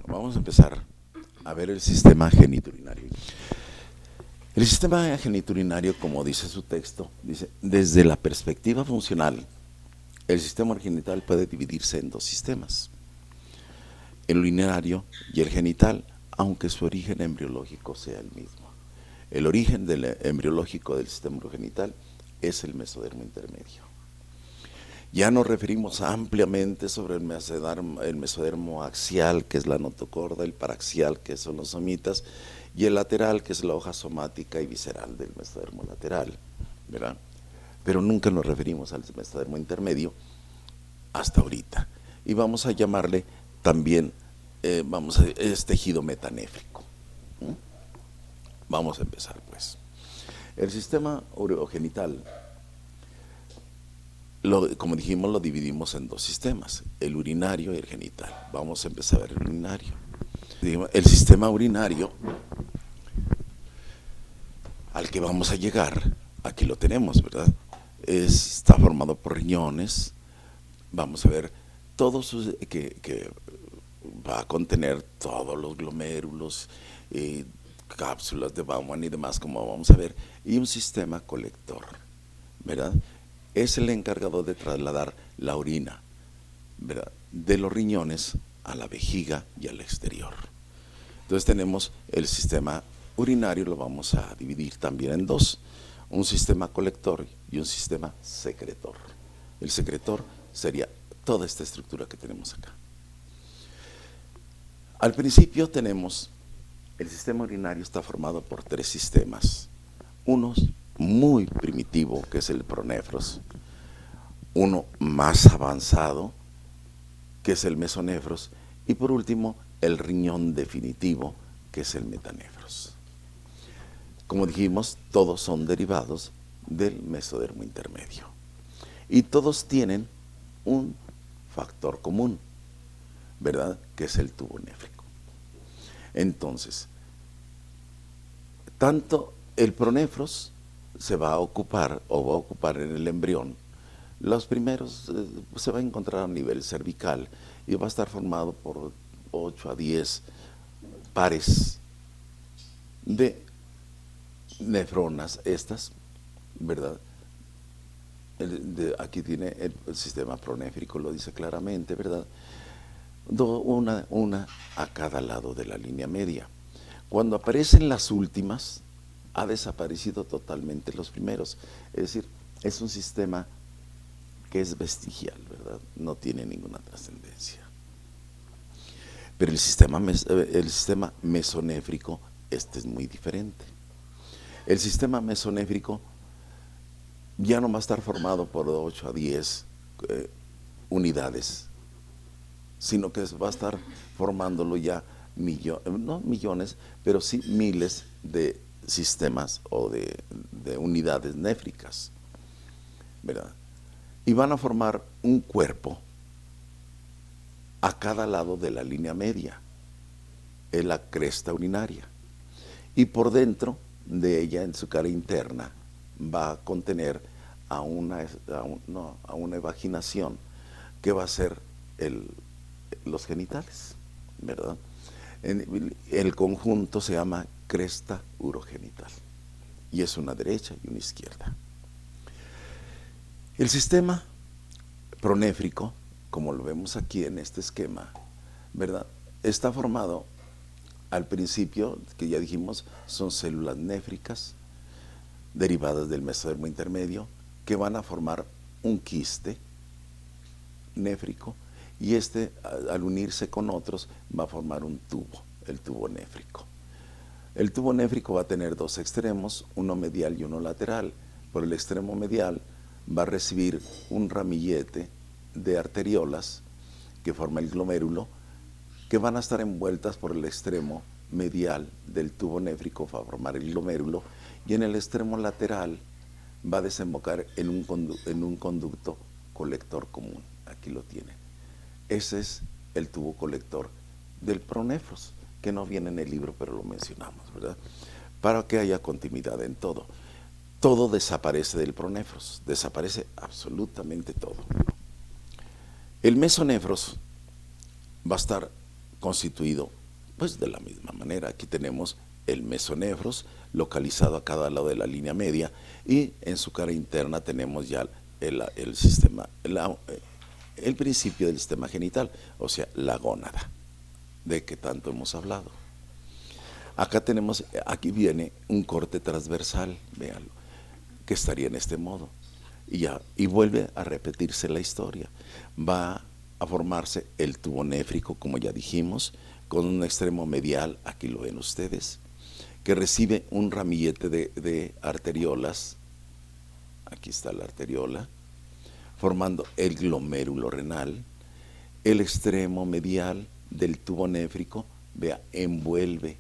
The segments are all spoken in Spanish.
Vamos a empezar a ver el sistema geniturinario. El sistema geniturinario, como dice su texto, dice, desde la perspectiva funcional, el sistema genital puede dividirse en dos sistemas, el urinario y el genital, aunque su origen embriológico sea el mismo. El origen embriológico del sistema urogenital es el mesodermo intermedio. Ya nos referimos ampliamente sobre el mesodermo axial, que es la notocorda, el paraxial, que son los somitas, y el lateral, que es la hoja somática y visceral del mesodermo lateral, ¿verdad? Pero nunca nos referimos al mesodermo intermedio hasta ahorita. Y vamos a llamarle también, es tejido metanéfrico. ¿Mm? Vamos a empezar, pues. El sistema urogenital, como dijimos, lo dividimos en dos sistemas, el urinario y el genital. Vamos a empezar a ver el urinario. El sistema urinario al que vamos a llegar, aquí lo tenemos, ¿verdad? Está formado por riñones. Vamos a ver todos que va a contener todos los glomérulos, cápsulas de Bowman y demás, como vamos a ver, y un sistema colector, ¿verdad? Es el encargado de trasladar la orina, ¿verdad?, de los riñones a la vejiga y al exterior. Entonces tenemos el sistema urinario, lo vamos a dividir también en dos, un sistema colector y un sistema secretor. El secretor sería toda esta estructura que tenemos acá. Al principio tenemos, el sistema urinario está formado por tres sistemas. Uno muy primitivo, que es el pronefros. Uno más avanzado, que es el mesonefros. Y por último, el riñón definitivo, que es el metanefros. Como dijimos, todos son derivados del mesodermo intermedio. Y todos tienen un factor común, ¿verdad?, que es el tubo néfrico. Entonces, tanto el pronefros se va a ocupar en el embrión. Los primeros se va a encontrar a nivel cervical y va a estar formado por 8 a 10 pares de nefronas estas, ¿verdad? Aquí tiene el sistema pronéfrico, lo dice claramente, ¿verdad? Una a cada lado de la línea media. Cuando aparecen las últimas, ha desaparecido totalmente los primeros. Es decir, es un sistema que es vestigial, ¿verdad? No tiene ninguna trascendencia. Pero el sistema mesonéfrico, este es muy diferente. El sistema mesonéfrico ya no va a estar formado por 8 a 10 unidades, sino que va a estar formándolo ya no millones, pero sí miles de sistemas o de unidades néfricas, ¿verdad? Y van a formar un cuerpo a cada lado de la línea media, es la cresta urinaria. Y por dentro de ella, en su cara interna, va a contener a una evaginación que va a ser los genitales, ¿verdad? El conjunto se llama cresta urogenital y es una derecha y una izquierda. El sistema pronéfrico, como lo vemos aquí en este esquema, ¿verdad?, está formado al principio, que ya dijimos, son células néfricas derivadas del mesodermo intermedio que van a formar un quiste néfrico, y al unirse con otros va a formar un tubo, el tubo néfrico. El tubo néfrico va a tener dos extremos, uno medial y uno lateral. Por el extremo medial va a recibir un ramillete de arteriolas que forma el glomérulo, que van a estar envueltas por el extremo medial del tubo néfrico para formar el glomérulo, y en el extremo lateral va a desembocar en un conducto colector común. Aquí lo tienen. Ese es el tubo colector del pronefros, que no viene en el libro, pero lo mencionamos, ¿verdad?, para que haya continuidad en todo. Todo desaparece del pronefros, desaparece absolutamente todo. El mesonefros va a estar constituido pues de la misma manera. Aquí tenemos el mesonefros localizado a cada lado de la línea media, y en su cara interna tenemos ya el sistema, el principio del sistema genital, o sea, la gónada, de que tanto hemos hablado. Acá tenemos, aquí viene un corte transversal, véanlo, que estaría en este modo, y vuelve a repetirse la historia. Va a formarse el tubo néfrico, como ya dijimos, con un extremo medial, aquí lo ven ustedes, que recibe un ramillete de arteriolas, aquí está la arteriola, formando el glomérulo renal. El extremo medial del tubo néfrico, vea, envuelve,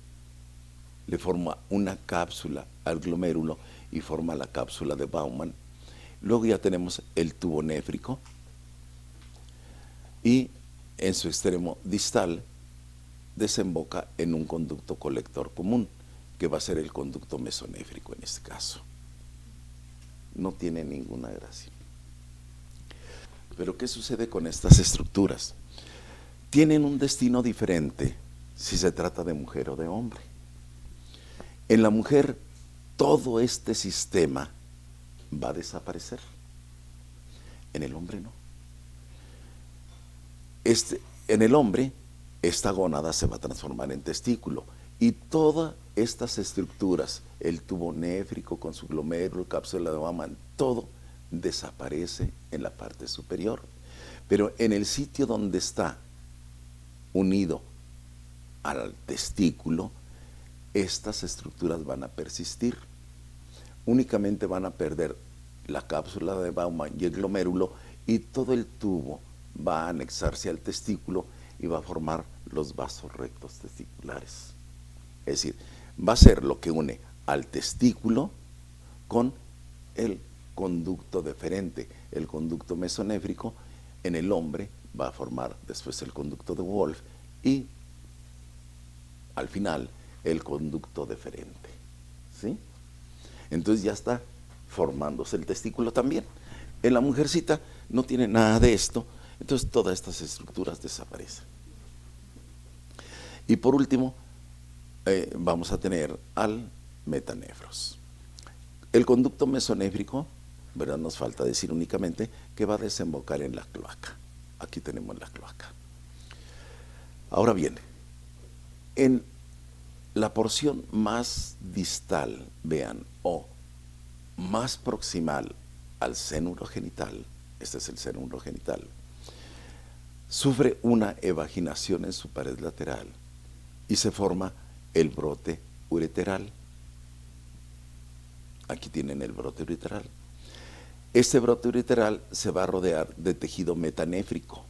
le forma una cápsula al glomérulo y forma la cápsula de Bowman. Luego ya tenemos el tubo néfrico, y en su extremo distal desemboca en un conducto colector común, que va a ser el conducto mesonéfrico en este caso. No tiene ninguna gracia. Pero ¿qué sucede con estas estructuras? Tienen un destino diferente si se trata de mujer o de hombre. En la mujer, todo este sistema va a desaparecer. En el hombre no. En el hombre, esta gónada se va a transformar en testículo, y todas estas estructuras, el tubo néfrico con su glomérulo, cápsula de Bowman, todo desaparece en la parte superior. Pero en el sitio donde está unido al testículo, estas estructuras van a persistir. Únicamente van a perder la cápsula de Bowman y el glomérulo, y todo el tubo va a anexarse al testículo y va a formar los vasos rectos testiculares. Es decir, va a ser lo que une al testículo con el conducto deferente, el conducto mesonéfrico. En el hombre va a formar después el conducto de Wolf, y al final el conducto deferente, ¿sí? Entonces ya está formándose el testículo también. En la mujercita no tiene nada de esto, entonces todas estas estructuras desaparecen. Y por último, vamos a tener al metanefros. El conducto mesonéfrico, ¿verdad? Nos falta decir únicamente que va a desembocar en la cloaca. Aquí tenemos la cloaca. Ahora bien, en la porción más distal, vean, o más proximal al seno urogenital, este es el seno urogenital, sufre una evaginación en su pared lateral y se forma el brote ureteral. Aquí tienen el brote ureteral. Este brote ureteral se va a rodear de tejido metanéfrico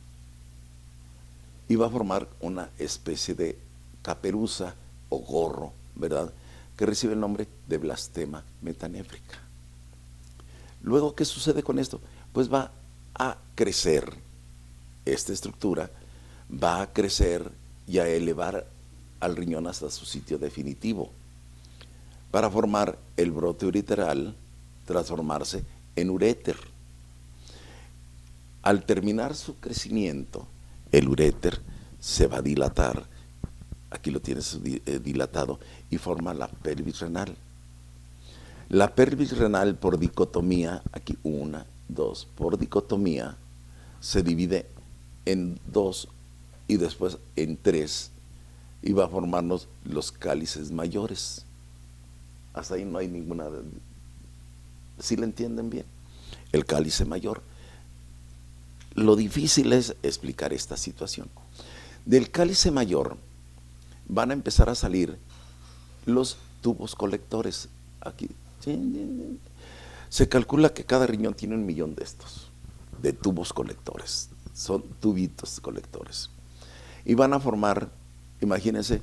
y va a formar una especie de caperuza o gorro, ¿verdad?, que recibe el nombre de blastema metanéfrica. Luego, ¿qué sucede con esto? Pues va a crecer esta estructura, va a crecer y a elevar al riñón hasta su sitio definitivo, para formar el brote ureteral, transformarse en uréter. Al terminar su crecimiento, el uréter se va a dilatar, aquí lo tienes dilatado, y forma la pelvis renal. La pelvis renal, por dicotomía, aquí una, dos, por dicotomía, se divide en dos y después en tres, y va a formarnos los cálices mayores. Hasta ahí no hay ninguna. ¿Sí le entienden bien? El cálice mayor. Lo difícil es explicar esta situación. Del cálice mayor van a empezar a salir los tubos colectores. Aquí se calcula que cada riñón tiene 1 millón de estos, de tubos colectores. Son tubitos colectores. Y van a formar, imagínense,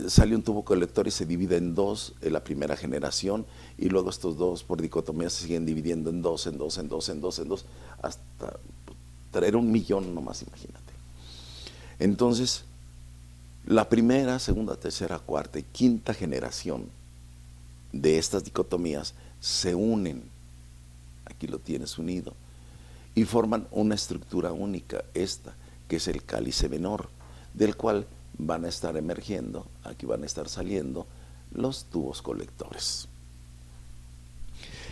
sale un tubo colector y se divide en dos en la primera generación, y luego estos dos por dicotomía se siguen dividiendo en dos, hasta traer 1 millón nomás, imagínate. Entonces, la primera, segunda, tercera, cuarta y quinta generación de estas dicotomías se unen, aquí lo tienes unido, y forman una estructura única, esta, que es el cálice menor, del cual van a estar emergiendo, aquí van a estar saliendo los tubos colectores.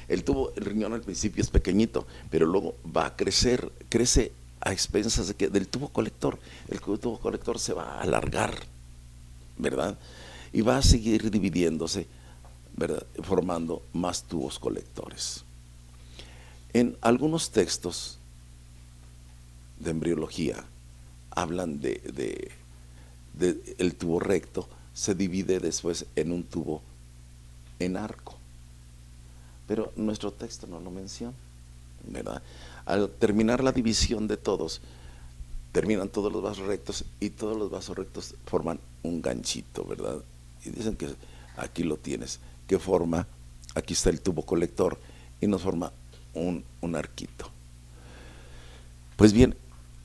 El riñón al principio es pequeñito, pero luego va a crecer, crece a expensas del tubo colector. El tubo colector se va a alargar, ¿verdad? Y va a seguir dividiéndose, ¿verdad? Formando más tubos colectores. En algunos textos de embriología hablan de el tubo recto, se divide después en un tubo en arco. Pero nuestro texto no lo menciona, ¿verdad? Al terminar la división de todos, terminan todos los vasos rectos y todos los vasos rectos forman un ganchito, ¿verdad? Y dicen que aquí lo tienes, que forma, aquí está el tubo colector y nos forma un arquito. Pues bien,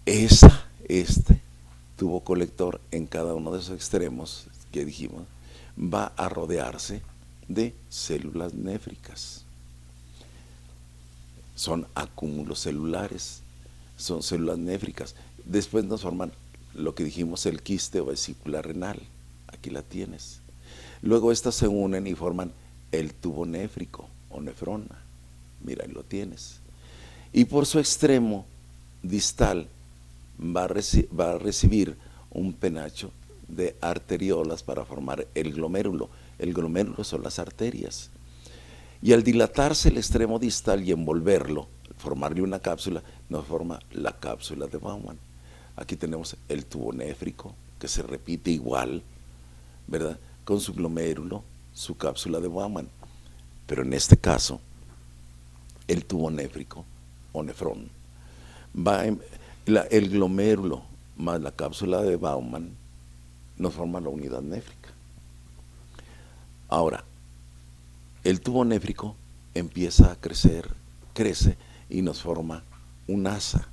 este tubo colector en cada uno de esos extremos que dijimos va a rodearse de células néfricas. Son acúmulos celulares, son células néfricas. Después nos forman lo que dijimos, el quiste o vesícula renal. Aquí la tienes. Luego estas se unen y forman el tubo néfrico o nefrona. Mira, ahí lo tienes. Y por su extremo distal va a recibir un penacho de arteriolas para formar el glomérulo. El glomérulo son las arterias. Y al dilatarse el extremo distal y envolverlo, formarle una cápsula, nos forma la cápsula de Bowman. Aquí tenemos el tubo néfrico, que se repite igual, ¿verdad? Con su glomérulo, su cápsula de Bowman. Pero en este caso, el tubo néfrico o nefrón, el glomérulo más la cápsula de Bowman nos forma la unidad néfrica. Ahora, el tubo néfrico empieza a crecer, crece y nos forma un asa.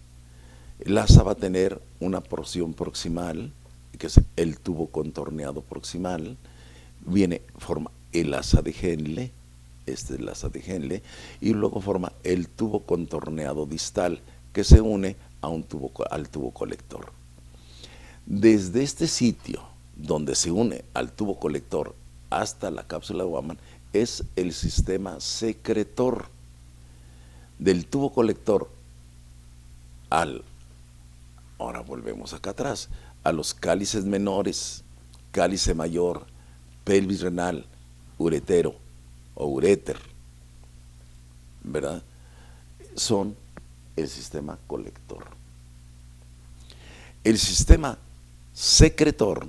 El asa va a tener una porción proximal, que es el tubo contorneado proximal, forma el asa de Henle, este es el asa de Henle, y luego forma el tubo contorneado distal, que se une al tubo colector. Desde este sitio, donde se une al tubo colector hasta la cápsula de Bowman, es el sistema secretor. Del tubo colector ahora volvemos acá atrás, a los cálices menores, cálice mayor, pelvis renal, uretero o uréter, ¿verdad? Son el sistema colector. El sistema secretor,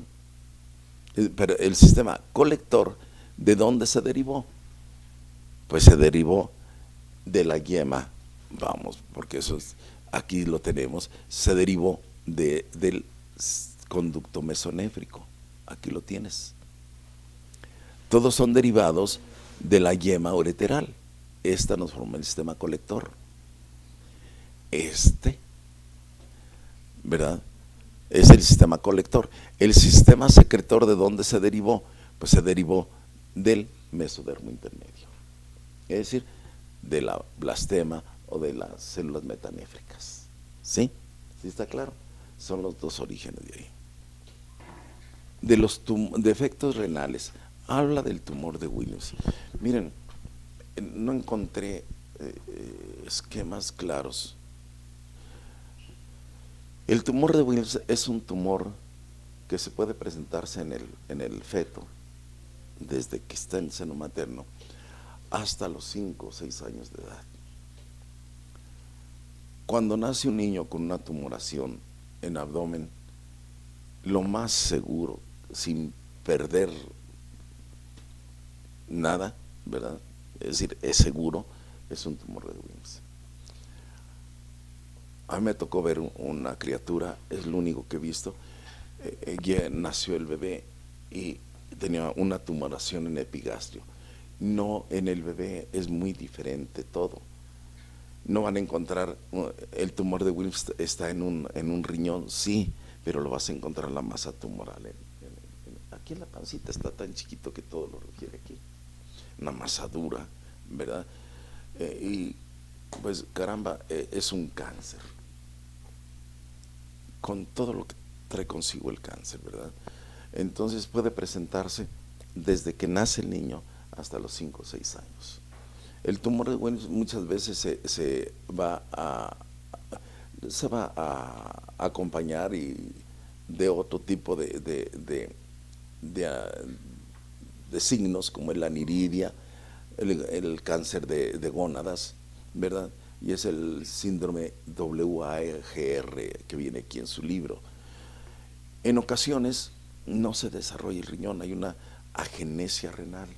pero el sistema colector, ¿de dónde se derivó? Pues se derivó de la yema, vamos, porque eso es, aquí lo tenemos, se derivó del conducto mesonéfrico, aquí lo tienes. Todos son derivados de la yema ureteral. Esta nos forma el sistema colector. ¿Verdad? Es el sistema colector. El sistema secretor, ¿de dónde se derivó? Pues se derivó del mesodermo intermedio, es decir, de la blastema o de las células metanéfricas. ¿Sí? ¿Sí está claro? Son los dos orígenes de ahí. De los defectos renales, habla del tumor de Williams. Miren, no encontré esquemas claros. El tumor de Williams es un tumor que se puede presentarse en el feto desde que está en el seno materno hasta los 5 o 6 años de edad. Cuando nace un niño con una tumoración en abdomen, lo más seguro, sin perder nada, ¿verdad? Es decir, es seguro, es un tumor de Williams. A mí me tocó ver una criatura, es lo único que he visto. Ya nació el bebé y tenía una tumoración en epigastrio. No, en el bebé es muy diferente todo. No van a encontrar, el tumor de Williams está en un riñón, sí, pero lo vas a encontrar en la masa tumoral. Aquí en la pancita está tan chiquito que todo lo requiere aquí. Una masa dura, ¿verdad? Y pues caramba, es un cáncer. Con todo lo que trae consigo el cáncer, ¿verdad? Entonces puede presentarse desde que nace el niño hasta los 5 o 6 años. El tumor, bueno, muchas veces se va a acompañar de otro tipo de, ah, de signos, como la aniridia, el cáncer de gónadas, ¿verdad? Y es el síndrome WAGR que viene aquí en su libro. En ocasiones no se desarrolla el riñón, hay una agenesia renal.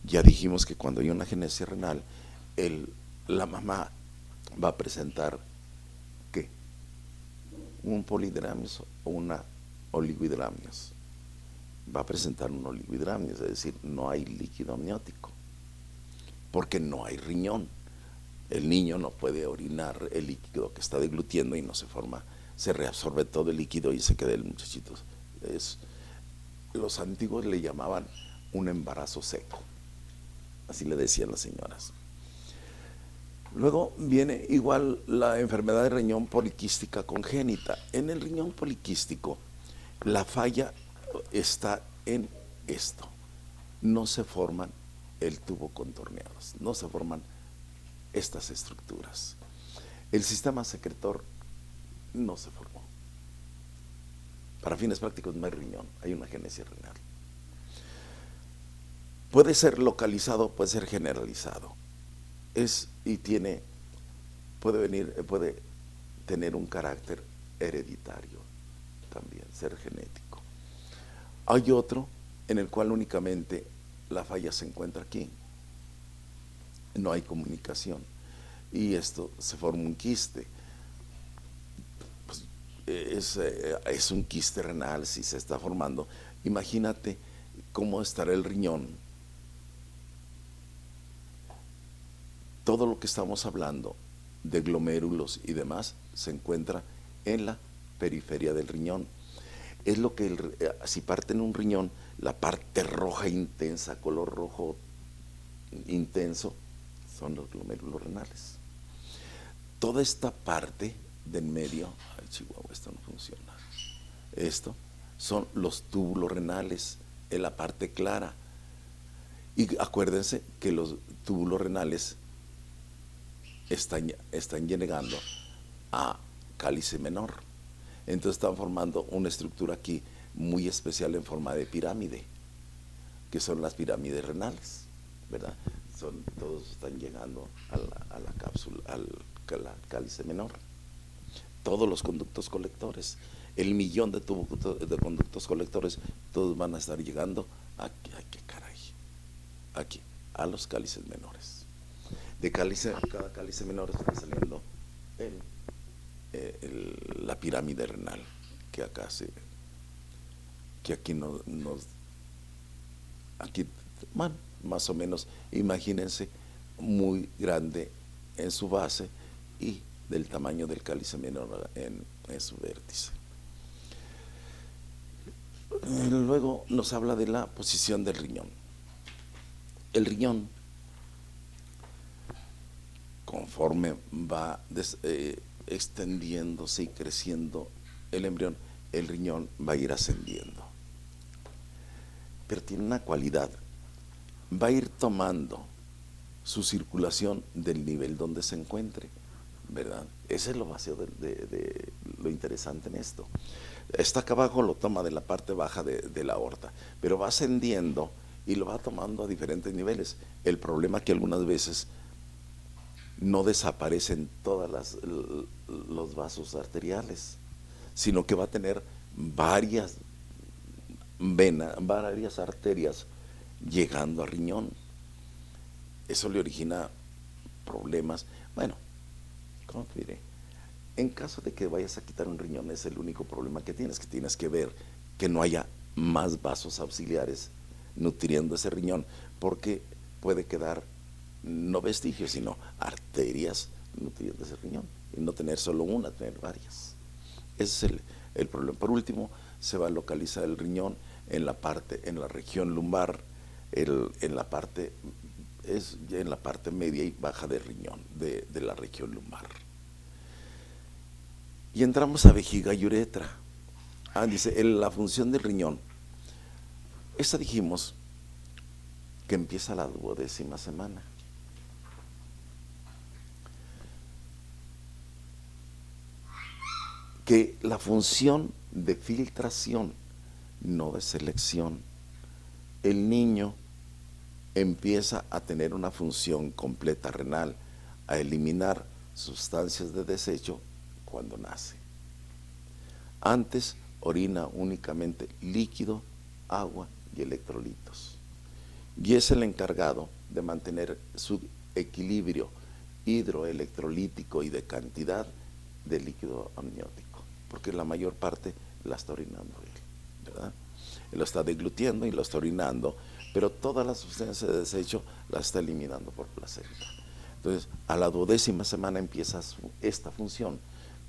Ya dijimos que cuando hay una agenesia renal, la mamá va a presentar, ¿qué? Un polihidramios o una oligohidramios. Va a presentar un oligohidramios, es decir, no hay líquido amniótico, porque no hay riñón. El niño no puede orinar el líquido que está deglutiendo y no se forma, se reabsorbe todo el líquido y se queda el muchachito. Los antiguos le llamaban un embarazo seco, así le decían las señoras. Luego viene igual la enfermedad de riñón poliquística congénita. En el riñón poliquístico, la falla está en esto: no se forman el tubo contorneados, no se forman estas estructuras. El sistema secretor no se formó. Para fines prácticos no hay riñón, hay una agenesia renal. Puede ser localizado, puede ser generalizado. Puede tener un carácter hereditario también, ser genético. Hay otro en el cual únicamente la falla se encuentra aquí, no hay comunicación, y esto se forma un quiste. Pues es un quiste renal si se está formando. Imagínate cómo estará el riñón. Todo lo que estamos hablando de glomérulos y demás se encuentra en la periferia del riñón. Es lo que si parte en un riñón, la parte roja intensa, color rojo intenso, son los glomérulos renales. Toda esta parte del medio, ay Chihuahua, esto no funciona. Esto son los túbulos renales, en la parte clara. Y acuérdense que los túbulos renales están llegando a cálice menor. Entonces están formando una estructura aquí muy especial en forma de pirámide, que son las pirámides renales, ¿verdad? Todos están llegando a la cápsula, al cálice menor. Todos los conductos colectores, el millón de conductos colectores, todos van a estar llegando aquí, aquí, a los cálices menores. Cada cálice menor está saliendo la pirámide renal, que aquí aquí, bueno, más o menos, imagínense, muy grande en su base y del tamaño del cálice menor en su vértice. Luego nos habla de la posición del riñón. El riñón, conforme va extendiéndose y creciendo el embrión, el riñón va a ir ascendiendo. Pero tiene una cualidad: va a ir tomando su circulación del nivel donde se encuentre, ¿verdad? Ese es lo vacío de lo interesante en esto. Está acá abajo, lo toma de la parte baja de la aorta, pero va ascendiendo y lo va tomando a diferentes niveles. El problema es que algunas veces no desaparecen todos los vasos arteriales, sino que va a tener varias varias arterias llegando al riñón. Eso le origina problemas. Bueno, ¿cómo te diré? En caso de que vayas a quitar un riñón, es el único problema que tienes que ver que no haya más vasos auxiliares nutriendo ese riñón, porque puede quedar no vestigios, sino arterias nutriendo ese riñón, y no tener solo una, tener varias. Ese es el problema. Por último, se va a localizar el riñón en la región lumbar, en la parte media y baja del riñón, de la región lumbar. Y entramos a vejiga y uretra. Dice, la función del riñón Esta dijimos que empieza la 12ª semana. Que la función de filtración, no de selección, el niño empieza a tener una función completa renal, a eliminar sustancias de desecho cuando nace. Antes orina únicamente líquido, agua y electrolitos. Y es el encargado de mantener su equilibrio hidroelectrolítico y de cantidad de líquido amniótico, porque la mayor parte la está orinando él, ¿verdad? Él lo está deglutiendo y lo está orinando, pero todas las sustancias de desecho las está eliminando por placenta. Entonces, a la 12ª semana empieza esta función,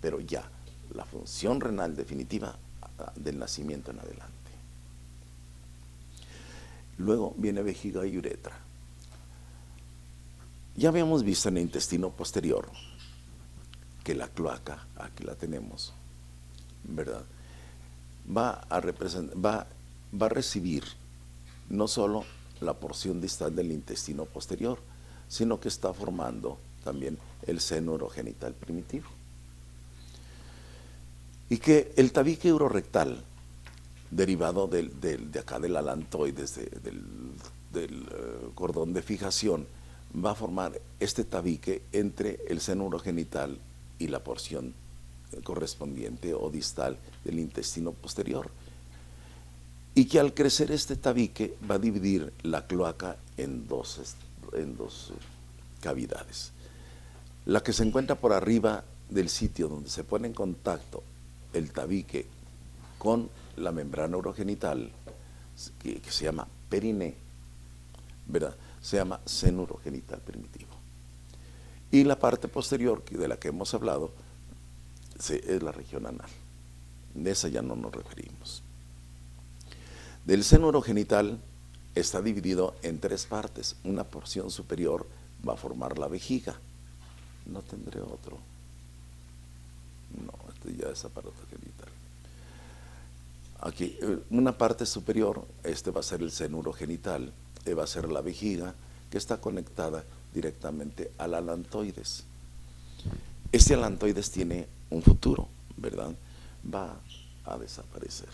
pero ya la función renal definitiva del nacimiento en adelante. Luego viene vejiga y uretra. Ya habíamos visto en el intestino posterior que la cloaca, aquí la tenemos, ¿verdad? Va a recibir no solo la porción distal del intestino posterior, sino que está formando también el seno urogenital primitivo. Y que el tabique urorectal, derivado de acá del alantoides, del cordón de fijación, va a formar este tabique entre el seno urogenital y la porción correspondiente o distal del intestino posterior. Y que al crecer este tabique va a dividir la cloaca en dos cavidades. La que se encuentra por arriba del sitio donde se pone en contacto el tabique con la membrana urogenital, que se llama periné, ¿verdad? Se llama seno urogenital primitivo. Y la parte posterior, de la que hemos hablado, es la región anal. De esa ya no nos referimos. Del seno urogenital está dividido en 3 partes. Una porción superior va a formar la vejiga. No tendré otro. No, este ya es aparato genital. Aquí, una parte superior, va a ser el seno urogenital, va a ser la vejiga, que está conectada directamente al alantoides. Este alantoides tiene un futuro, ¿verdad? Va a desaparecer.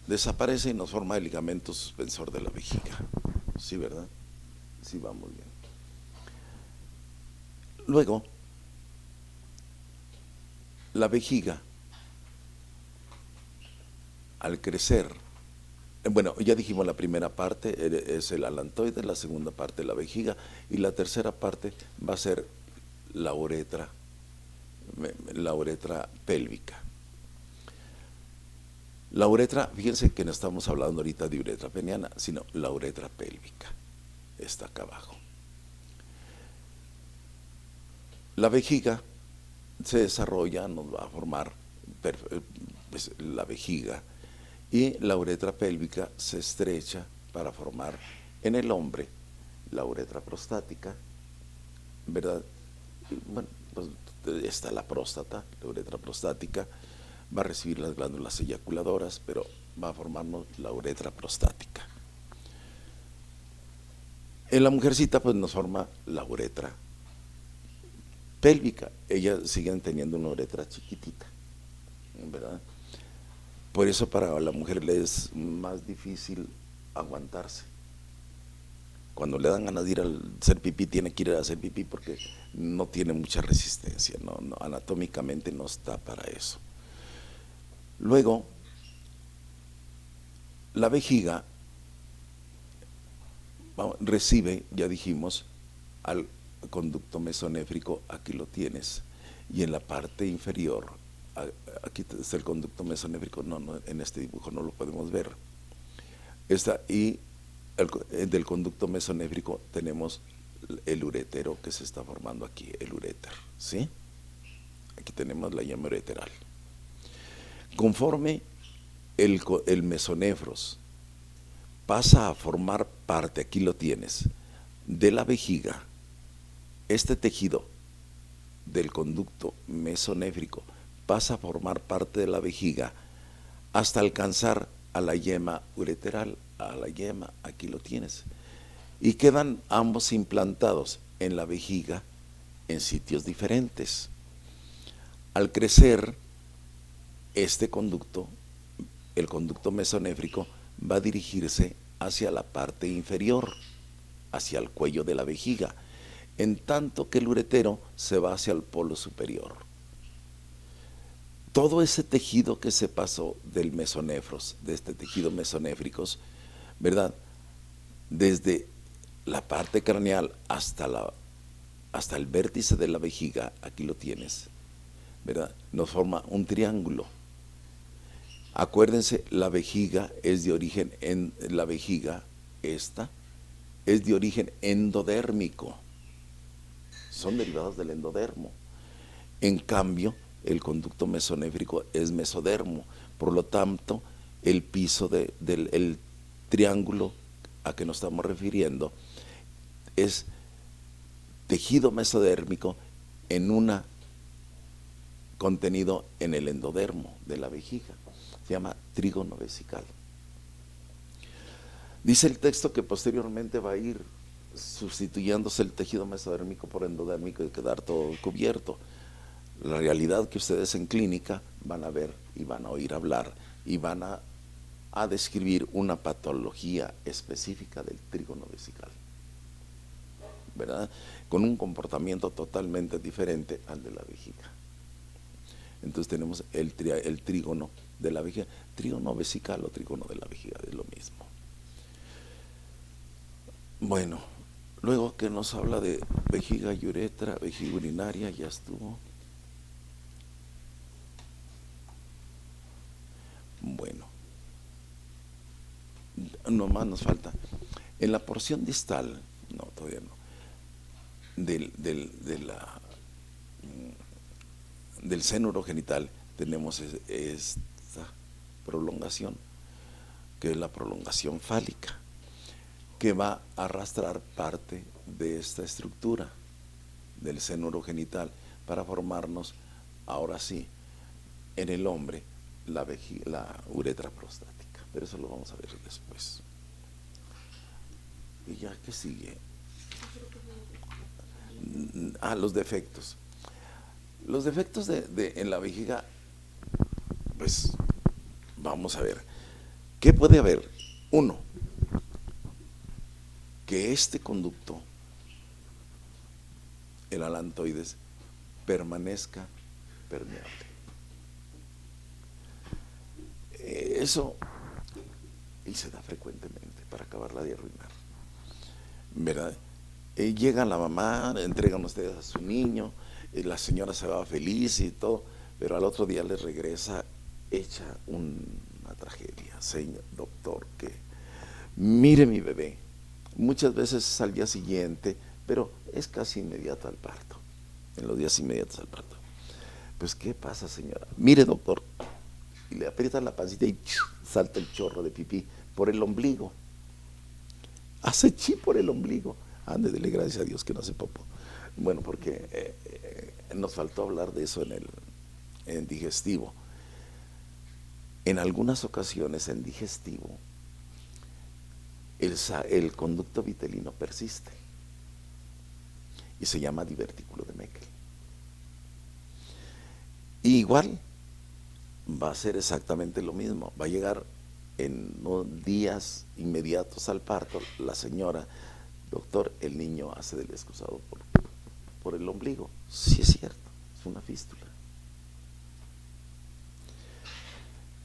Desaparece y nos forma el ligamento suspensor de la vejiga. ¿Sí, verdad? Sí, vamos bien. Luego, la vejiga, al crecer, bueno, ya dijimos la primera parte es el alantoide, la segunda parte la vejiga, y la tercera parte va a ser la uretra pélvica. La uretra, fíjense que no estamos hablando ahorita de uretra peniana, sino la uretra pélvica, está acá abajo. La vejiga se desarrolla, nos va a formar pues, la vejiga, y la uretra pélvica se estrecha para formar en el hombre la uretra prostática, ¿verdad? Bueno, pues está la próstata, la uretra prostática, va a recibir las glándulas eyaculadoras, pero va a formarnos la uretra prostática. En la mujercita pues nos forma la uretra pélvica. Ellas siguen teniendo una uretra chiquitita, ¿verdad? Por eso para la mujer le es más difícil aguantarse. Cuando le dan ganas de ir a hacer pipí, tiene que ir a hacer pipí porque no tiene mucha resistencia, no, anatómicamente no está para eso. Luego, la vejiga recibe, ya dijimos, al conducto mesonéfrico, aquí lo tienes, y en la parte inferior, aquí está el conducto mesonéfrico, no, en este dibujo no lo podemos ver. Y del conducto mesonéfrico tenemos el urétero que se está formando aquí, el uréter, ¿sí? Aquí tenemos la llama ureteral. Conforme el mesonefros pasa a formar parte, aquí lo tienes, de la vejiga, este tejido del conducto mesonéfrico pasa a formar parte de la vejiga hasta alcanzar a la yema ureteral, a la yema, aquí lo tienes. Y quedan ambos implantados en la vejiga en sitios diferentes. Al crecer, este conducto, el conducto mesonéfrico, va a dirigirse hacia la parte inferior, hacia el cuello de la vejiga, en tanto que el uretero se va hacia el polo superior. Todo ese tejido que se pasó del mesonefros, de este tejido mesonéfricos, ¿verdad? Desde la parte craneal hasta el vértice de la vejiga, aquí lo tienes, ¿verdad? Nos forma un triángulo. Acuérdense, la vejiga es de origen, la vejiga esta es de origen endodérmico, son derivados del endodermo. En cambio, el conducto mesonéfrico es mesodermo, por lo tanto, el piso del triángulo a que nos estamos refiriendo es tejido mesodérmico en una contenido en el endodermo de la vejiga. Se llama trígono vesical. Dice el texto que posteriormente va a ir sustituyéndose el tejido mesodérmico por endodérmico y quedar todo cubierto. La realidad que ustedes en clínica van a ver y van a oír hablar y van a describir una patología específica del trígono vesical, ¿verdad? Con un comportamiento totalmente diferente al de la vejiga. Entonces tenemos el trígono de la vejiga, trígono vesical o trígono de la vejiga, es lo mismo. Bueno, luego que nos habla de vejiga y uretra, vejiga urinaria, ya estuvo. Bueno, nomás nos falta. En la porción distal, no, todavía no, del seno urogenital tenemos esta prolongación, que es la prolongación fálica, que va a arrastrar parte de esta estructura del seno urogenital para formarnos, ahora sí, en el hombre, la uretra prostática. Pero eso lo vamos a ver después. ¿Y ya qué sigue? Los defectos. Los defectos en la vejiga, pues vamos a ver. ¿Qué puede haber? Uno, que este conducto, el alantoides, permanezca permeable. Eso, y se da frecuentemente para acabarla de arruinar, ¿verdad? Llega la mamá, entregan ustedes a su niño, la señora se va feliz y todo, pero al otro día le regresa hecha una tragedia. Señor doctor, que mire mi bebé, muchas veces es al día siguiente, pero es casi inmediato al parto, en los días inmediatos al parto. Pues, ¿qué pasa, señora? Mire, doctor, y le aprieta la pancita y salta el chorro de pipí por el ombligo. Hace chi por el ombligo. Ande, dele gracias a Dios que no hace popó. Bueno, porque nos faltó hablar de eso en digestivo. En algunas ocasiones en digestivo el conducto vitelino persiste y se llama divertículo de Meckel. Y igual va a ser exactamente lo mismo. Va a llegar en días inmediatos al parto la señora: doctor, el niño hace del excusado por el ombligo. Sí, es cierto, es una fístula.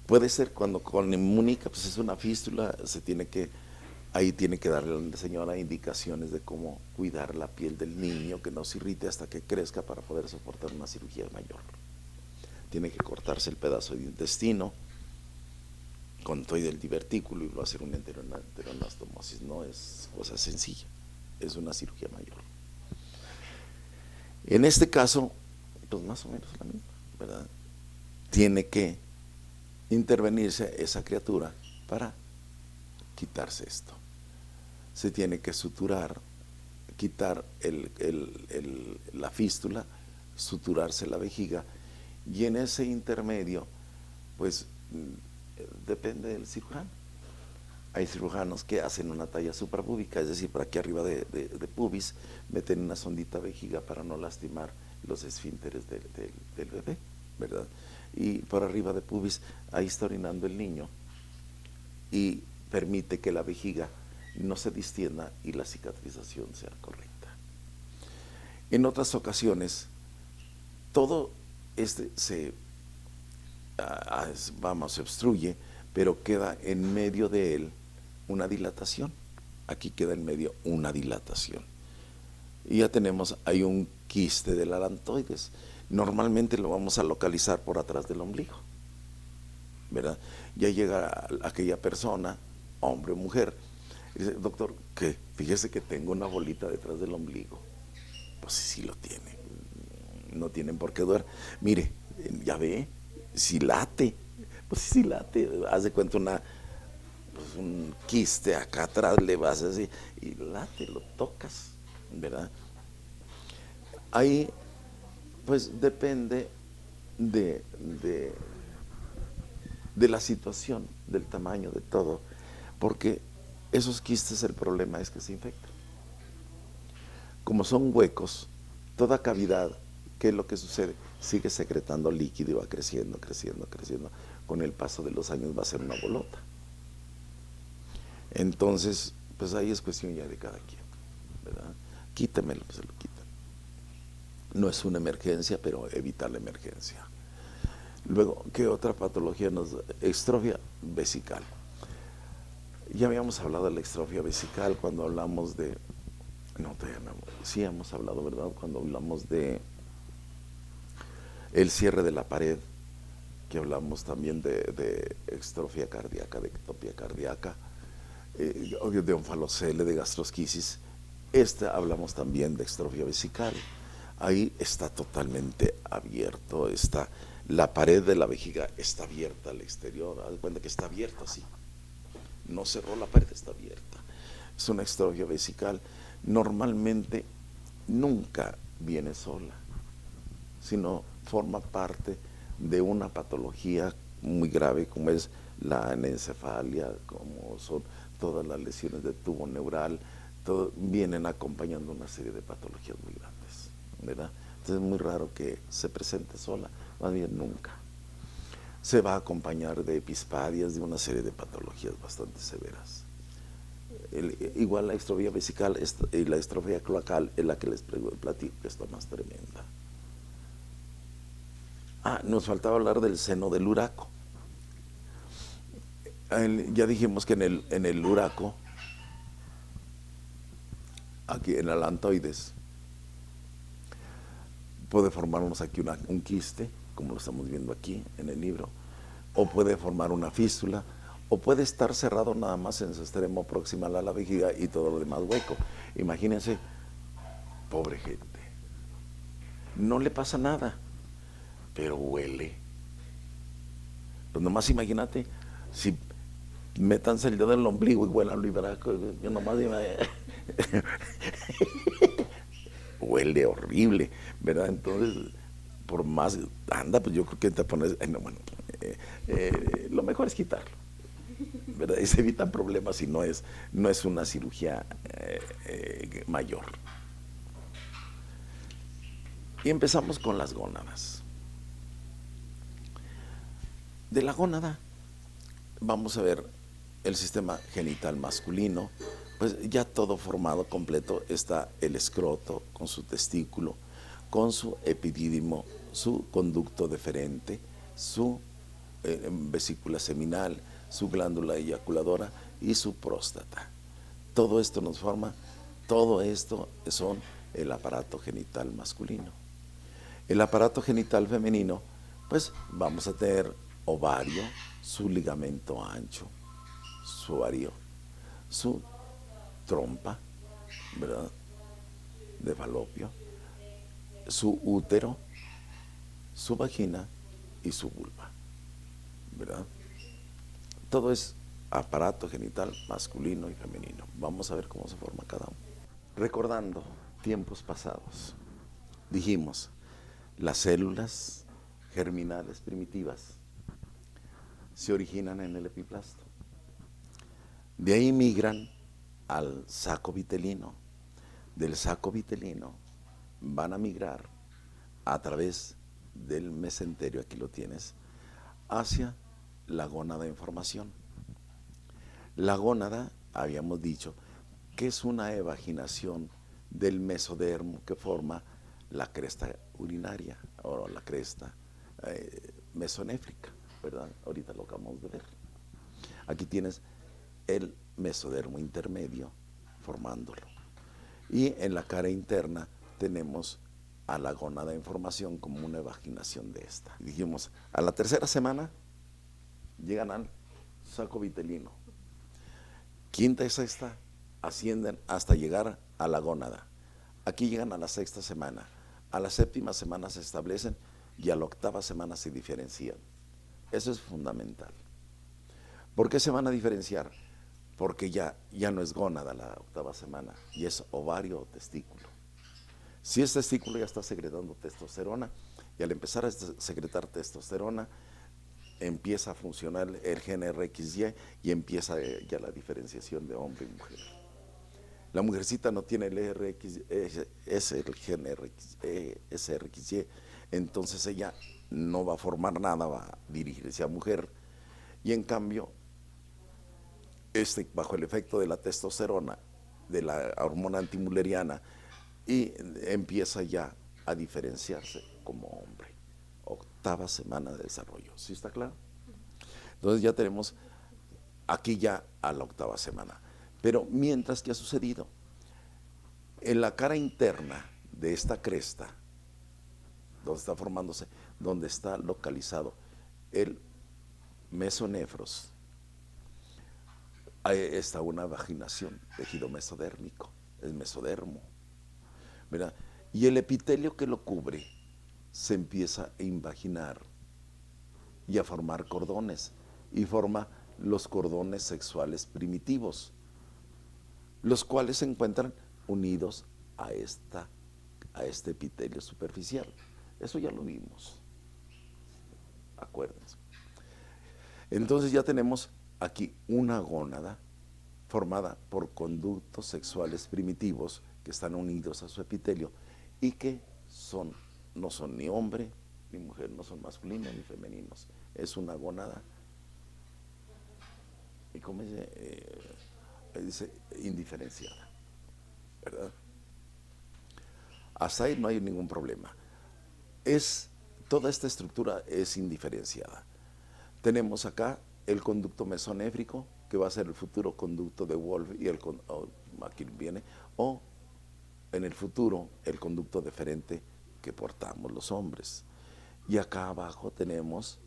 Puede ser cuando comunica, pues es una fístula, ahí tiene que darle a la señora indicaciones de cómo cuidar la piel del niño, que no se irrite hasta que crezca para poder soportar una cirugía mayor. Tiene que cortarse el pedazo de intestino con todo el divertículo y lo hacer una enteroanastomosis. No es cosa sencilla, es una cirugía mayor. En este caso, pues más o menos la misma, ¿verdad? Tiene que intervenirse esa criatura para quitarse esto. Se tiene que suturar, quitar la fístula, suturarse la vejiga, y en ese intermedio, pues Depende del cirujano. Hay cirujanos que hacen una talla suprapúbica, es decir, por aquí arriba de pubis, meten una sondita vejiga para no lastimar los esfínteres del bebé, ¿verdad? Y por arriba de pubis, ahí está orinando el niño y permite que la vejiga no se distienda y la cicatrización sea correcta. En otras ocasiones, todo se obstruye, pero queda en medio de él una dilatación. Aquí queda en medio una dilatación. Y ya tenemos, hay un quiste del alantoides. Normalmente lo vamos a localizar por atrás del ombligo, ¿verdad? Ya llega aquella persona, hombre o mujer, y dice, doctor, ¿qué? Fíjese que tengo una bolita detrás del ombligo. Pues sí lo tiene. No tienen por qué dudar. Mire, ya ve, si late. Pues sí late. Haz de cuenta pues un quiste acá atrás, le vas así y late, lo tocas, ¿verdad? Ahí, pues depende de, de, de la situación, del tamaño, de todo, porque esos quistes, el problema es que se infectan. Como son huecos, toda cavidad, ¿qué es lo que sucede? Sigue secretando líquido y va creciendo, creciendo, creciendo. Con el paso de los años va a ser una bolota. Entonces, pues ahí es cuestión ya de cada quien, ¿verdad? Quítemelo, pues se lo quitan. No es una emergencia, pero evitar la emergencia. Luego, ¿qué otra patología nos da? Extrofia vesical. Ya habíamos hablado de la extrofia vesical cuando hablamos de... No, todavía no. Sí hemos hablado, ¿verdad? Cuando hablamos de el cierre de la pared, que hablamos también de extrofia cardíaca, de ectopia cardíaca, de onfalocele, de gastrosquisis. Hablamos también de extrofia vesical. Ahí está totalmente abierto, la pared de la vejiga está abierta al exterior. Haz de cuenta que está abierta así. No cerró la pared, está abierta. Es una extrofia vesical. Normalmente nunca viene sola, sino forma parte de una patología muy grave como es la anencefalia, como son todas las lesiones de tubo neural, vienen acompañando una serie de patologías muy grandes, ¿verdad? Entonces es muy raro que se presente sola, más bien nunca. Se va a acompañar de epispadias, de una serie de patologías bastante severas. Igual la extrofia vesical y la extrofia cloacal es la que les platico, que está más tremenda. Nos faltaba hablar del seno del uraco. Ya dijimos que en el uraco, aquí en el alantoides, puede formarnos aquí un quiste, como lo estamos viendo aquí en el libro, o puede formar una fístula, o puede estar cerrado nada más en su extremo proximal a la vejiga y todo lo demás hueco. Imagínense, pobre gente, no le pasa nada, pero huele. Pues nomás imagínate, si métanse el dedo en el ombligo y huelan lo uraco, yo nomás huele horrible, ¿verdad? Entonces, por más anda, pues yo creo que te pones, bueno, lo mejor es quitarlo, ¿verdad? Y se evitan problemas si no es una cirugía mayor. Y empezamos con las gónadas. De la gónada vamos a ver el sistema genital masculino, pues ya todo formado completo. Está el escroto con su testículo, con su epidídimo, su conducto deferente, su vesícula seminal, su glándula eyaculadora y su próstata. Todo esto nos forma, todo esto son el aparato genital masculino. El aparato genital femenino, pues vamos a tener ovario, su ligamento ancho, su ovario, su trompa, ¿verdad?, de falopio, su útero, su vagina y su vulva, ¿verdad? Todo es aparato genital masculino y femenino. Vamos a ver cómo se forma cada uno. Recordando tiempos pasados, dijimos, las células germinales primitivas se originan en el epiplasto. De ahí migran al saco vitelino. Del saco vitelino van a migrar a través del mesenterio, aquí lo tienes, hacia la gónada en formación. La gónada, habíamos dicho, que es una evaginación del mesodermo que forma la cresta urinaria o la cresta mesonéfrica, ¿verdad? Ahorita lo acabamos de ver. Aquí tienes el mesodermo intermedio formándolo. Y en la cara interna tenemos a la gónada en formación como una evaginación de esta. Y dijimos, a la tercera semana llegan al saco vitelino. Quinta y sexta ascienden hasta llegar a la gónada. Aquí llegan a la sexta semana. A la séptima semana se establecen y a la octava semana se diferencian. Eso es fundamental. ¿Por qué se van a diferenciar? Porque ya no es gónada la octava semana, y es ovario o testículo. Si es testículo ya está secretando testosterona, y al empezar a secretar testosterona empieza a funcionar el gen RXY y empieza ya la diferenciación de hombre y mujer. La mujercita no tiene el RX, es el gen SRXY, entonces ella no va a formar nada, va a dirigirse a mujer, y en cambio, bajo el efecto de la testosterona, de la hormona antimuleriana, y empieza ya a diferenciarse como hombre. Octava semana de desarrollo, ¿sí está claro? Entonces ya tenemos aquí ya a la octava semana. Pero mientras que ha sucedido, en la cara interna de esta cresta, donde está formándose, donde está localizado el mesonefros, ahí está una vaginación, tejido mesodérmico, el mesodermo, ¿verdad? Y el epitelio que lo cubre se empieza a invaginar y a formar cordones, y forma los cordones sexuales primitivos, los cuales se encuentran unidos a este epitelio superficial. Eso ya lo vimos, acuérdense. Entonces ya tenemos aquí una gónada formada por conductos sexuales primitivos que están unidos a su epitelio y que no son ni hombre ni mujer, no son masculinos ni femeninos. Es una gónada, y como dice indiferenciada, ¿verdad? Hasta ahí no hay ningún problema. Toda esta estructura es indiferenciada. Tenemos acá el conducto mesonéfrico, que va a ser el futuro conducto de Wolf, y aquí viene, o en el futuro el conducto deferente que portamos los hombres. Y acá abajo tenemos,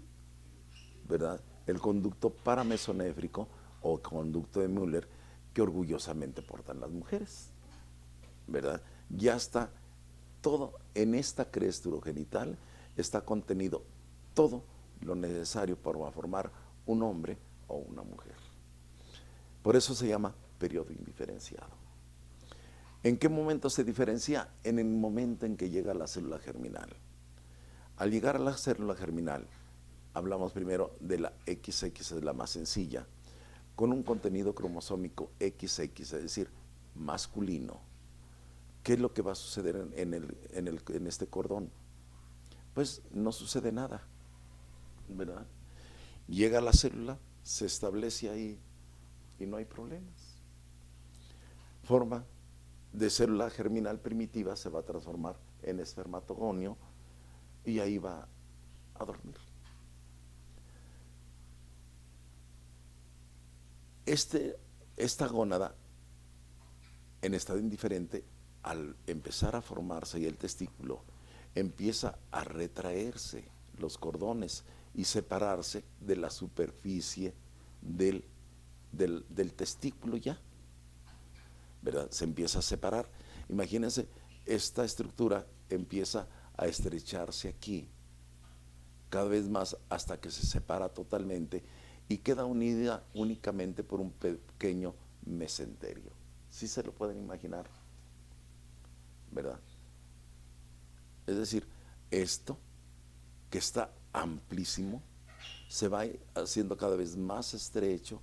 ¿verdad?, el conducto paramesonéfrico o conducto de Müller, que orgullosamente portan las mujeres, ¿verdad? Ya está todo en esta cresta urogenital, está contenido todo lo necesario para formar un hombre o una mujer. Por eso se llama periodo indiferenciado. ¿En qué momento se diferencia? En el momento en que llega la célula germinal. Al llegar a la célula germinal, hablamos primero de la XX, es la más sencilla, con un contenido cromosómico XX, es decir, masculino. ¿Qué es lo que va a suceder en este cordón? Pues no sucede nada, ¿verdad? Llega a la célula, se establece ahí y no hay problemas. Forma de célula germinal primitiva se va a transformar en espermatogonio y ahí va a dormir. Esta gónada, en estado indiferente, al empezar a formarse y el testículo, empieza a retraerse los cordones y separarse de la superficie del testículo ya, ¿verdad? Se empieza a separar. Imagínense, esta estructura empieza a estrecharse aquí, cada vez más, hasta que se separa totalmente y queda unida únicamente por un pequeño mesenterio. ¿Sí se lo pueden imaginar? ¿Verdad? Es decir, esto que está amplísimo se va haciendo cada vez más estrecho,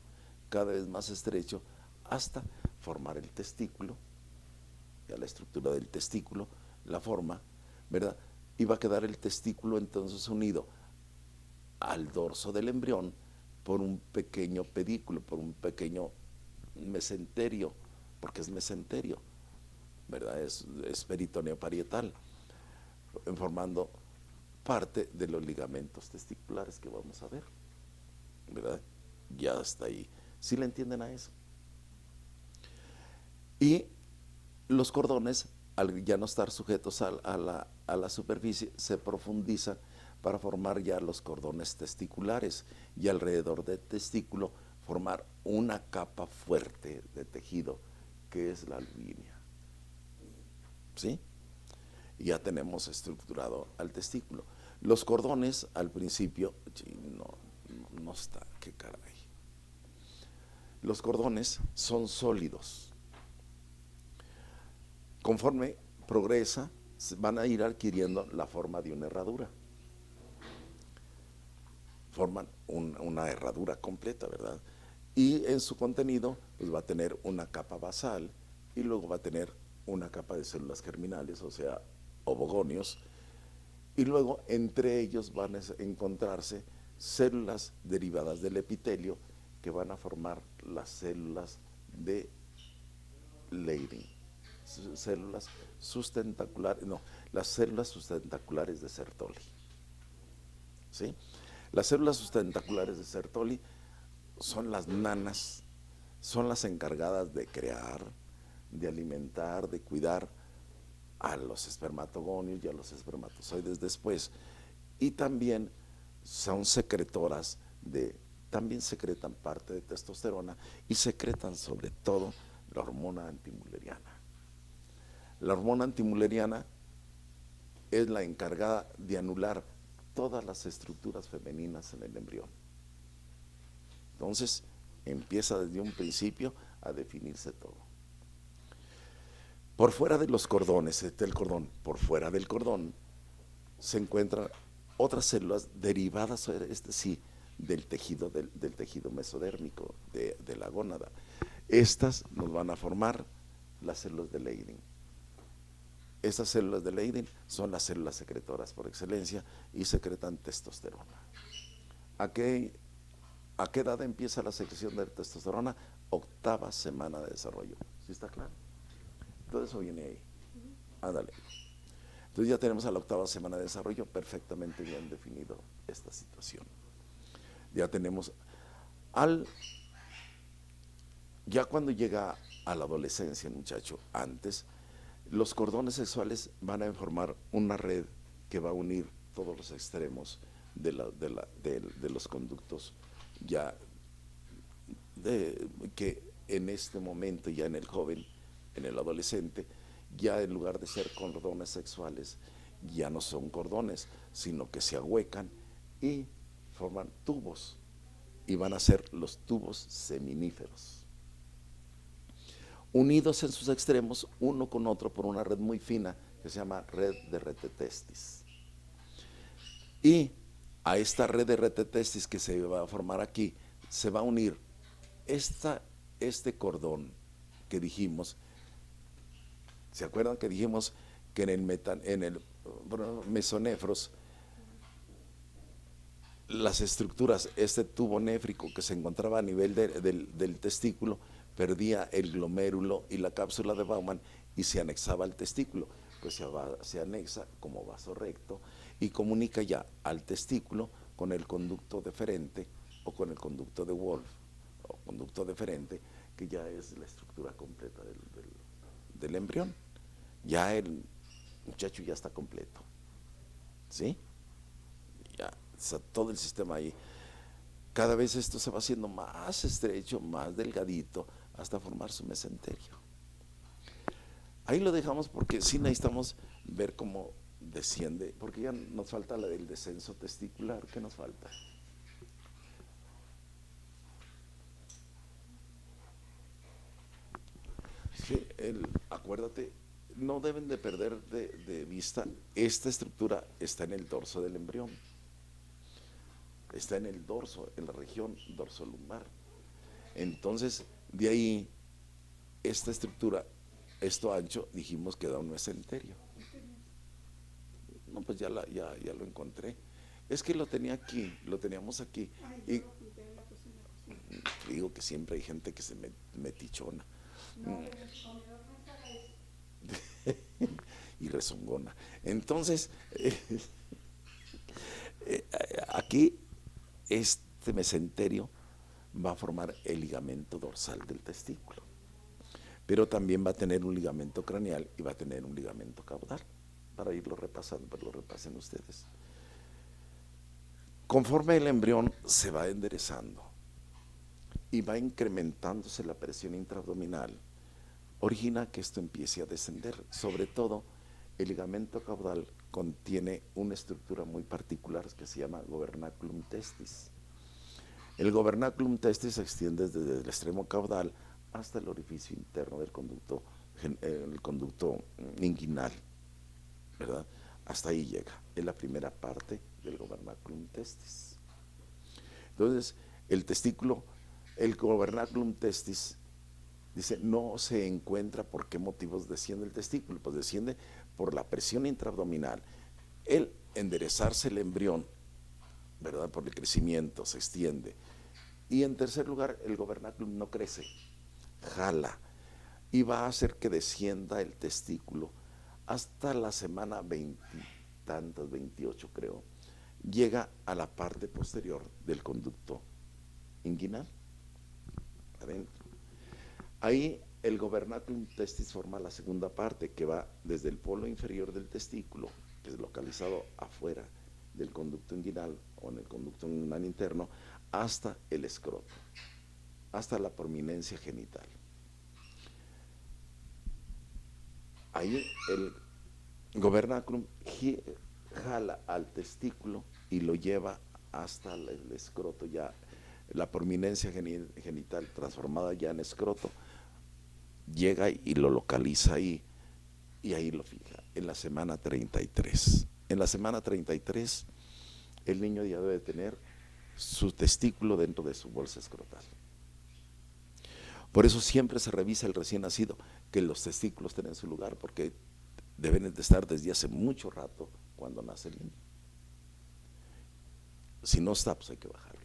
hasta formar el testículo, ya la estructura del testículo, la forma, ¿verdad? Y va a quedar el testículo entonces unido al dorso del embrión por un pequeño pedículo, por un pequeño mesenterio, porque es mesenterio, ¿verdad? Es peritoneo parietal, formando parte de los ligamentos testiculares que vamos a ver, ¿verdad? Ya está ahí. ¿Sí le entienden a eso? Y los cordones, al ya no estar sujetos a la superficie, se profundizan para formar ya los cordones testiculares y alrededor del testículo formar una capa fuerte de tejido que es la albuínea. ¿Sí? Y ya tenemos estructurado al testículo. Los cordones al principio, no está, qué caray. Los cordones son sólidos. Conforme progresa, van a ir adquiriendo la forma de una herradura. Forman una herradura completa, ¿verdad? Y en su contenido, pues va a tener una capa basal y luego va a tener una capa de células germinales, o sea, ovogonios, y luego entre ellos van a encontrarse células derivadas del epitelio que van a formar las células de Leydig, células sustentaculares, no, las células sustentaculares de Sertoli. ¿Sí? Las células sustentaculares de Sertoli son las nanas, son las encargadas de crear, de alimentar, de cuidar a los espermatogonios y a los espermatozoides después. Y también son secretoras también secretan parte de testosterona y secretan sobre todo la hormona antimülleriana. La hormona antimülleriana es la encargada de anular todas las estructuras femeninas en el embrión. Entonces, empieza desde un principio a definirse todo. Por fuera de los cordones, por fuera del cordón, se encuentran otras células derivadas, sí, del tejido mesodérmico, de la gónada. Estas nos van a formar las células de Leydig. Estas células de Leydig son las células secretoras por excelencia y secretan testosterona. ¿A qué edad empieza la secreción de testosterona? 8ª semana de desarrollo. ¿Sí está claro? Todo eso viene ahí. Ándale. Entonces ya tenemos a la 8ª semana de desarrollo perfectamente bien definido esta situación. Ya tenemos ya cuando llega a la adolescencia el muchacho, antes, los cordones sexuales van a formar una red que va a unir todos los extremos de los conductos ya que en este momento, ya en el joven, en el adolescente, ya en lugar de ser cordones sexuales, ya no son cordones, sino que se ahuecan y forman tubos, y van a ser los tubos seminíferos, unidos en sus extremos uno con otro por una red muy fina que se llama red de retetestis. Y a esta red de retetestis que se va a formar aquí, se va a unir este cordón que dijimos. ¿Se acuerdan que dijimos que en el mesonefros, las estructuras, este tubo néfrico que se encontraba a nivel del testículo, perdía el glomérulo y la cápsula de Bowman y se anexaba al testículo? Pues se anexa como vaso recto y comunica ya al testículo con el conducto deferente o con el conducto de Wolf o conducto deferente, que ya es la estructura completa del embrión. Ya el muchacho ya está completo, ¿sí? Ya está todo el sistema ahí. Cada vez esto se va haciendo más estrecho, más delgadito, hasta formar su mesenterio. Ahí lo dejamos porque sí necesitamos ver cómo desciende, porque ya nos falta la del descenso testicular. ¿Qué nos falta? Sí, acuérdate, no deben de perder de vista, esta estructura está en el dorso del embrión. está en el dorso, en la región dorsolumbar. Entonces, de ahí, esta estructura, esto ancho, dijimos que da un mesenterio. No, pues ya lo encontré. Es que lo tenía aquí, lo teníamos aquí. Y digo que siempre hay gente que se metichona y rezongona. Entonces, aquí este mesenterio va a formar el ligamento dorsal del testículo, pero también va a tener un ligamento craneal y va a tener un ligamento caudal, para irlo repasando, para que lo repasen ustedes. Conforme el embrión se va enderezando y va incrementándose la presión intraabdominal, origina que esto empiece a descender. Sobre todo, el ligamento caudal contiene una estructura muy particular que se llama gobernaculum testis. El gobernaculum testis se extiende desde el extremo caudal hasta el orificio interno del conducto, el conducto inguinal, ¿verdad? Hasta ahí llega, es la primera parte del gobernaculum testis. Entonces, el testículo, el gobernaculum testis, dice, no se encuentra. ¿Por qué motivos desciende el testículo? Pues desciende por la presión intraabdominal, el enderezarse el embrión, ¿verdad? Por el crecimiento, se extiende. Y en tercer lugar, el gobernaculum no crece, jala, y va a hacer que descienda el testículo hasta la semana 20 tantas, 28 creo, llega a la parte posterior del conducto inguinal, adentro. Ahí el gobernaculum testis forma la segunda parte, que va desde el polo inferior del testículo, que es localizado afuera del conducto inguinal o en el conducto inguinal interno, hasta el escroto, hasta la prominencia genital. Ahí el gobernaculum jala al testículo y lo lleva hasta el escroto, ya la prominencia genital transformada ya en escroto, llega y lo localiza ahí, y ahí lo fija en la semana 33. En la semana 33 el niño ya debe tener su testículo dentro de su bolsa escrotal. Por eso siempre se revisa el recién nacido, que los testículos estén en su lugar, porque deben de estar desde hace mucho rato cuando nace el niño. Si no está, pues hay que bajarlo.